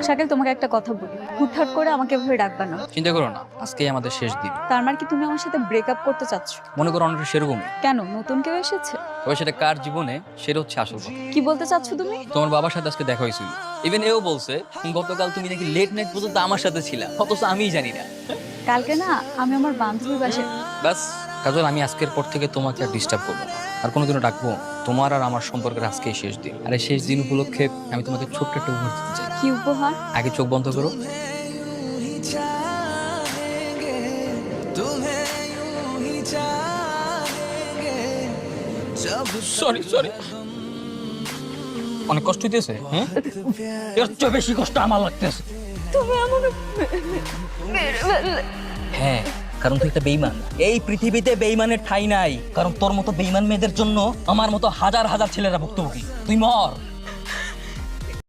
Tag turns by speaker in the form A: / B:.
A: শাকিল, তোমাকে একটা কথা বলি, হুটহাট করে আমাকে এভাবে ডাকবা না।
B: চিন্তা করো না, আজকেই আমাদের শেষ দিন।
A: তার মানে কি তুমি আমার সাথে ব্রেকআপ করতে চাচ্ছ?
B: মনে করো অনেকটা সেরকমই।
A: কেন, নতুন কেউ এসেছে?
B: তবে সেটা কার জীবনে সেটা হচ্ছে আসল কথা।
A: কি বলতে চাচ্ছ তুমি?
B: তোমার বাবার সাথে আজকে দেখা হয়েছিল। ইভেন এও বলছে গতকাল তুমি নাকি লেট নাইট পর্যন্ত আমার সাথে ছিলা, অথচ আমিই জানি না।
A: কালকে না আমি আমার বান্ধবীর বাসায়।
B: ব্যাস কাজল, আমি আজকের পর থেকে তোমাকে আর ডিস্টার্ব করবো না, আর কোনোদিনও ডাকবো না। তোমার আর আমার সম্পর্কের আজকেই শেষ দিন। আর এই শেষ দিন উপলক্ষে আমি তোমাকে ছোট্ট একটা উপহার দিতে চাই।
A: কি উপহার?
B: আগে চোখ বন্ধ করো। সরি সরি, অনেক কষ্ট হইতেছে। এর চেয়ে বেশি কষ্ট আমার লাগতেছে।
A: তুমি আমাকে
B: হ্যাঁ, কারণ তুই একটা বেঈমান। এই পৃথিবীতে বেঈমানের ঠাঁই নাই, কারণ তোর মতো বেঈমান মেয়েদের জন্য আমার মতো হাজার হাজার ছেলেরা ভুক্তভোগী। তুই মর।